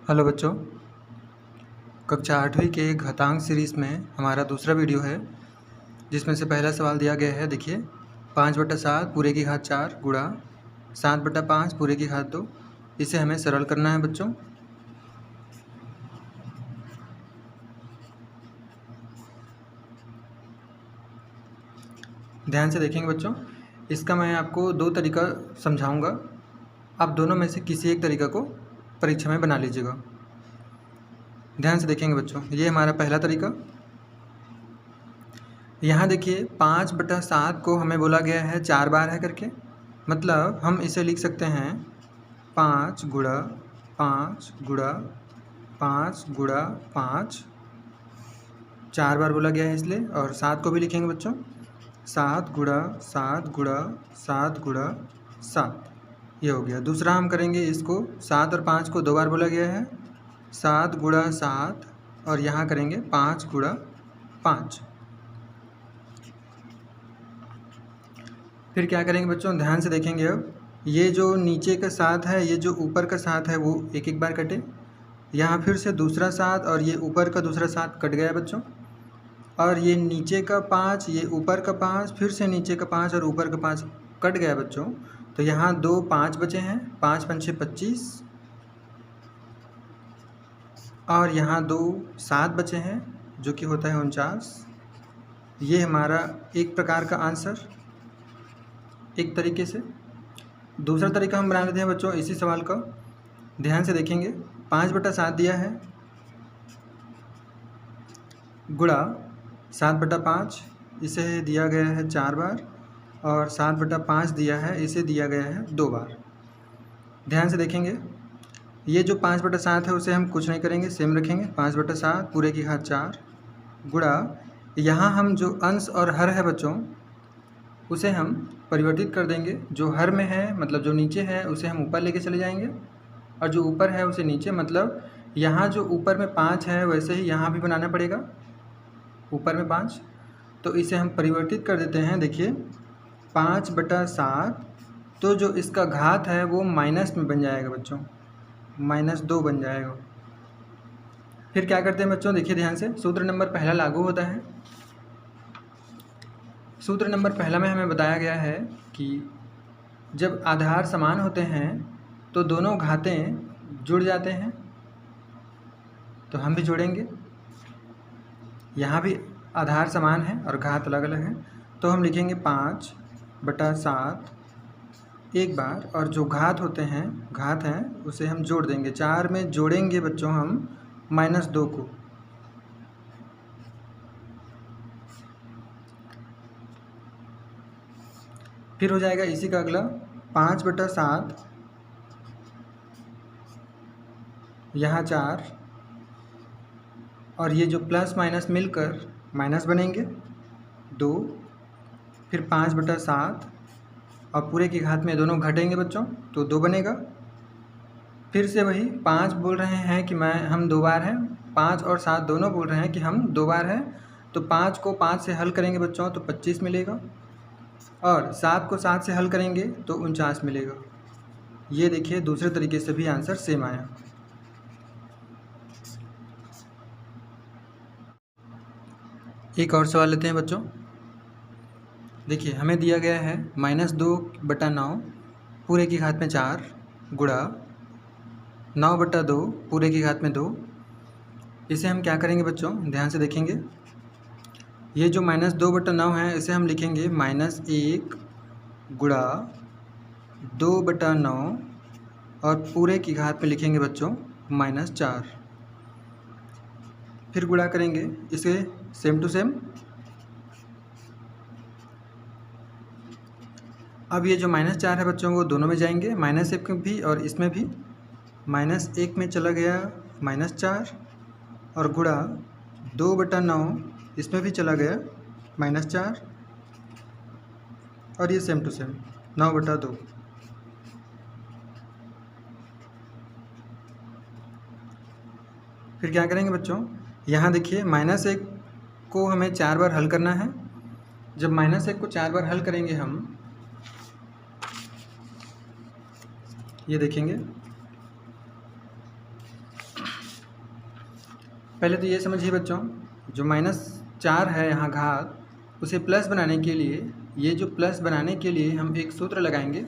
Hello बच्चों, कक्षा 8वीं के घातांक सीरीज़ में हमारा दूसरा वीडियो है, जिसमें से पहला सवाल दिया गया है। देखिए, 5/7 पूरे की घात 4 गुणा 7/5 पूरे की घात 2। इसे हमें सरल करना है बच्चों। ध्यान से देखेंगे बच्चों, इसका मैं आपको दो तरीका समझाऊंगा। आप दोनों में से किसी एक तरीका को परीक्षा में बना लीजिएगा। ध्यान से देखेंगे बच्चों, ये हमारा पहला तरीका। यहाँ देखिए 5/7 को हमें बोला गया है 4 बार है करके, मतलब हम इसे लिख सकते हैं 5 गुणा 5 गुणा 5 गुणा 5। 4 बार बोला गया है इसलिए। और 7 को भी लिखेंगे बच्चों 7 गुणा 7 गुणा 7 गुणा 7। ये हो गया। दूसरा हम करेंगे इसको 7 और 5 को 2 बार बोला गया है, 7 गुणा 7, और यहाँ करेंगे 5 गुणा 5। फिर क्या करेंगे बच्चों, ध्यान से देखेंगे। अब ये जो नीचे का 7 है, ये जो ऊपर का 7 है, वो एक एक बार कटे। यहाँ फिर से दूसरा 7 और ये ऊपर का दूसरा 7 कट गया बच्चों। और ये नीचे का 5, ये ऊपर का 5, फिर से नीचे का 5 और ऊपर का 5 कट गया बच्चों। तो यहाँ 2 5 बचे हैं, 5 5 6 25, और यहाँ 2 7 बचे हैं, जो कि होता है 49। ये हमारा एक प्रकार का आंसर, एक तरीके से। दूसरा तरीका हम बना लेते हैं बच्चों इसी सवाल का। ध्यान से देखेंगे, 5/7 दिया है गुणा 7/5, इसे दिया गया है 4 बार, और 7/5 दिया है, इसे दिया गया है 2 बार। ध्यान से देखेंगे, ये जो 5/7 है उसे हम कुछ नहीं करेंगे, सेम रखेंगे। 5/7 पूरे की घात 4 गुणा, यहाँ हम जो अंश और हर है बच्चों, उसे हम परिवर्तित कर देंगे। जो हर में है, मतलब जो नीचे है, उसे हम ऊपर लेके चले जाएंगे, और जो ऊपर है उसे नीचे। मतलब यहाँ जो ऊपर में 5 है, वैसे ही यहाँ भी बनाना पड़ेगा, ऊपर में 5। तो इसे हम परिवर्तित कर देते हैं। देखिए 5/7, तो जो इसका घात है वो माइनस में बन जाएगा बच्चों, -2 बन जाएगा। फिर क्या करते हैं बच्चों, देखिए ध्यान से, सूत्र नंबर पहला लागू होता है। सूत्र नंबर पहला में हमें बताया गया है कि जब आधार समान होते हैं तो दोनों घातें जुड़ जाते हैं। तो हम भी जोड़ेंगे, यहाँ भी आधार समान है और घात अलग अलग है। तो हम लिखेंगे 5/7 एक बार, और जो घात होते हैं, घात हैं, उसे हम जोड़ देंगे। 4 में जोड़ेंगे बच्चों हम -2 को। फिर हो जाएगा इसी का अगला 5/7, यहाँ 4, और ये जो प्लस माइनस मिलकर माइनस बनेंगे 2। फिर 5/7, और पूरे की घात में दोनों घटेंगे बच्चों, तो 2 बनेगा। फिर से वही 5 बोल रहे हैं कि हम 2 बार हैं, 5 और 7 दोनों बोल रहे हैं कि हम 2 बार हैं। तो 5 को 5 से हल करेंगे बच्चों तो 25 मिलेगा, और 7 को 7 से हल करेंगे तो 49 मिलेगा। ये देखिए, दूसरे तरीके से भी आंसर सेम आया। एक और सवाल लेते हैं बच्चों। देखिए, हमें दिया गया है -2/9 पूरे की घात में 4 गुणा 9/2 पूरे की घात में 2। इसे हम क्या करेंगे बच्चों, ध्यान से देखेंगे। ये जो -2/9 है, इसे हम लिखेंगे -1 गुणा 2/9, और पूरे की घात में लिखेंगे बच्चों -4। फिर गुणा करेंगे इसे सेम टू सेम। अब ये जो -4 है बच्चों, वो दोनों में जाएंगे, -1 में भी और इसमें भी। -1 में चला गया -4, और गुणा 2/9, इसमें भी चला गया -4, और ये सेम टू सेम 9/2। फिर क्या करेंगे बच्चों, यहाँ देखिए -1 को हमें 4 बार हल करना है। जब -1 को 4 बार हल करेंगे हम, ये देखेंगे पहले तो ये समझिए बच्चों, जो -4 है यहाँ घात, उसे प्लस बनाने के लिए, ये जो प्लस बनाने के लिए हम एक सूत्र लगाएंगे।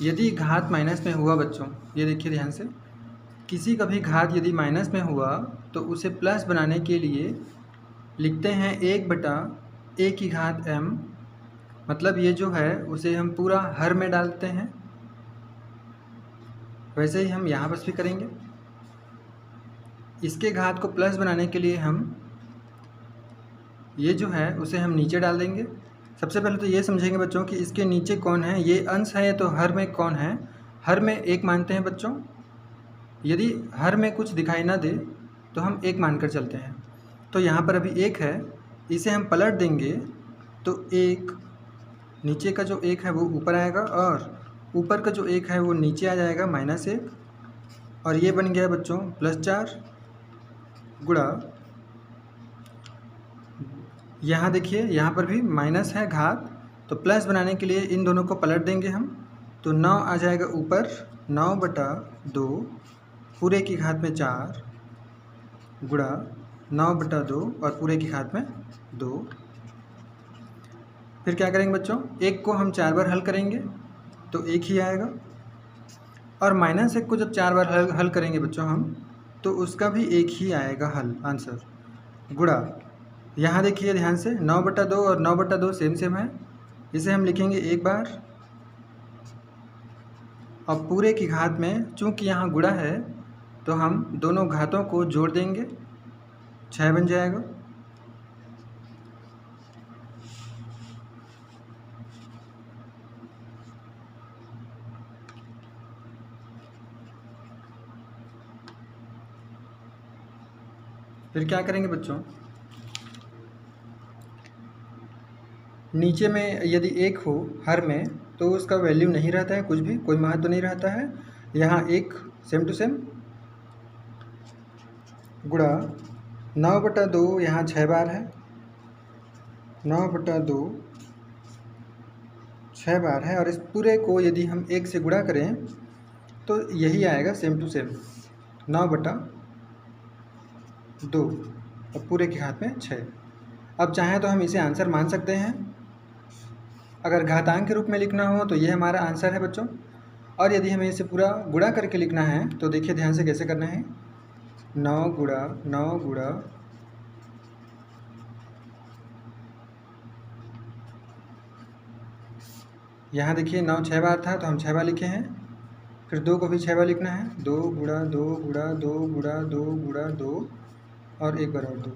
यदि घात माइनस में हुआ बच्चों, ये देखिए ध्यान से, किसी का भी घात यदि माइनस में हुआ तो उसे प्लस बनाने के लिए लिखते हैं 1/a की घात m। मतलब ये जो है उसे हम पूरा हर में डालते हैं। वैसे ही हम यहाँ पर भी करेंगे। इसके घात को प्लस बनाने के लिए हम ये जो है उसे हम नीचे डाल देंगे। सबसे पहले तो ये समझेंगे बच्चों कि इसके नीचे कौन है, ये अंश है तो हर में कौन है। हर में 1 मानते हैं बच्चों। यदि हर में कुछ दिखाई ना दे तो हम 1 मानकर चलते हैं। तो यहाँ पर अभी 1 है, इसे हम पलट देंगे तो 1, नीचे का जो 1 है वो ऊपर आएगा और ऊपर का जो 1 है वो नीचे आ जाएगा -1, और ये बन गया बच्चों +4 गुणा, यहाँ देखिए यहाँ पर भी माइनस है घात, तो प्लस बनाने के लिए इन दोनों को पलट देंगे हम, तो 9 आ जाएगा ऊपर, 9/2 पूरे की घात में 4 गुणा 9/2 और पूरे की घात में 2। फिर क्या करेंगे बच्चों, 1 को हम 4 बार हल करेंगे तो 1 ही आएगा, और -1 को जब 4 बार हल करेंगे बच्चों हम, तो उसका भी 1 ही आएगा हल आंसर, गुणा, यहाँ देखिए ध्यान से 9/2 और 9/2 सेम है, इसे हम लिखेंगे 1 बार, और पूरे की घात में चूंकि यहाँ गुणा है तो हम दोनों घातों को जोड़ देंगे, 6 बन जाएगा। फिर क्या करेंगे बच्चों, नीचे में यदि 1 हो हर में तो उसका वैल्यू नहीं रहता है, कुछ भी कोई महत्व नहीं रहता है। यहाँ 1 सेम टू सेम, गुणा 9/2, यहाँ 6 बार है, 9/2 6 बार है, और इस पूरे को यदि हम 1 से गुणा करें तो यही आएगा सेम टू सेम 9/2 और पूरे की घात में 6। अब चाहें तो हम इसे आंसर मान सकते हैं। अगर घातांक के रूप में लिखना हो तो ये हमारा आंसर है बच्चों, और यदि हमें इसे पूरा गुणा करके लिखना है तो देखिए ध्यान से कैसे करना है, 9 गुणा 9 गुणा यहाँ देखिए 9 6 बार था तो हम 6 बार लिखे हैं, फिर 2 को भी 6 बार लिखना है, 2 गुणा 2 गुणा 2 गुणा 2 गुणा 2 और 1 बार और 2।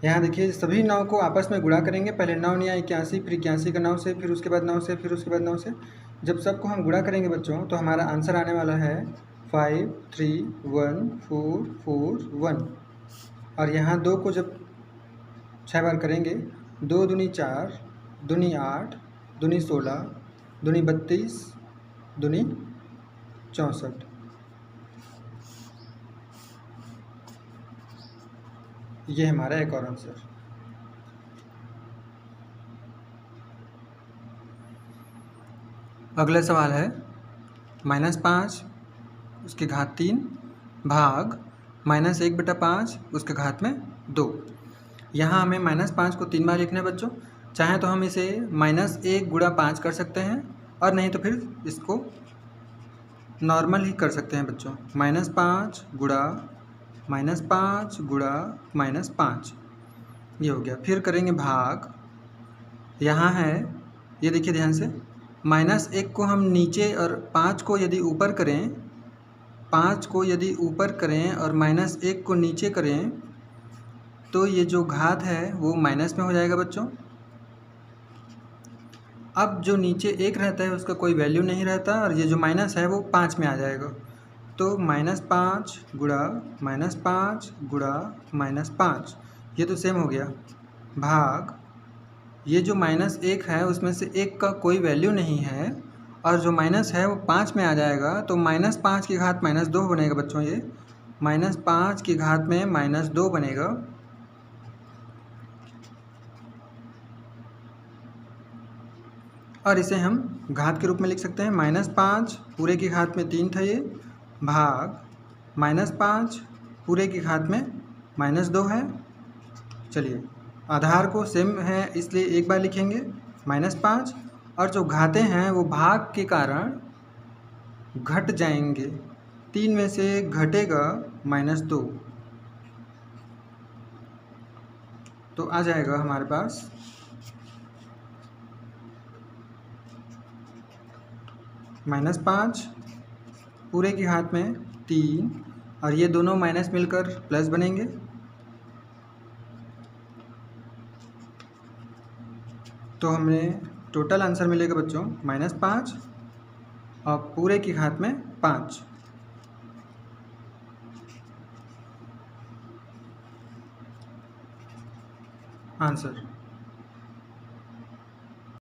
यहाँ देखिए सभी 9 को आपस में गुणा करेंगे, पहले 9 9 81, फिर 81 का 9 से, फिर उसके बाद 9 से, फिर उसके बाद 9 से। जब सबको हम गुणा करेंगे बच्चों तो हमारा आंसर आने वाला है 5 3 1 4 4 1, और यहाँ 2 को जब 6 बार करेंगे, 2 दूनी 4, दूनी 8, दूनी 16, दूनी 32, दूनी 64। ये हमारा एक और आंसर। अगला सवाल है -5 उसके घात 3 भाग -1/5 उसके घात में 2। यहाँ हमें -5 को 3 बार लिखना है बच्चों। चाहे तो हम इसे -1 गुणा 5 कर सकते हैं, और नहीं तो फिर इसको नॉर्मल ही कर सकते हैं बच्चों, -5 गुणा -5 गुणा -5, ये हो गया। फिर करेंगे भाग, यहाँ है ये देखिए ध्यान से, -1 को हम नीचे और 5 को यदि ऊपर करें, 5 को यदि ऊपर करें और -1 को नीचे करें तो ये जो घात है वो माइनस में हो जाएगा बच्चों। अब जो नीचे 1 रहता है उसका कोई वैल्यू नहीं रहता, और ये जो माइनस है वो 5 में आ जाएगा, तो -5 गुणा -5 गुणा -5, ये तो सेम हो गया, भाग ये जो -1 है उसमें से 1 का कोई वैल्यू नहीं है, और जो माइनस है वो 5 में आ जाएगा, तो -5 की घात -2 बनेगा बच्चों। ये -5 की घात में -2 बनेगा, और इसे हम घात के रूप में लिख सकते हैं, -5 पूरे की घात में 3 था ये, भाग -5 पूरे की घात में -2 है। चलिए आधार को सेम है इसलिए एक बार लिखेंगे -5, और जो घाते हैं वो भाग के कारण घट जाएंगे। 3 में से घटेगा -2, तो आ जाएगा हमारे पास -5 पूरे की घात में 3, और ये दोनों माइनस मिलकर प्लस बनेंगे। तो हमें टोटल आंसर मिलेगा बच्चों -5 और पूरे की घात में 5। आंसर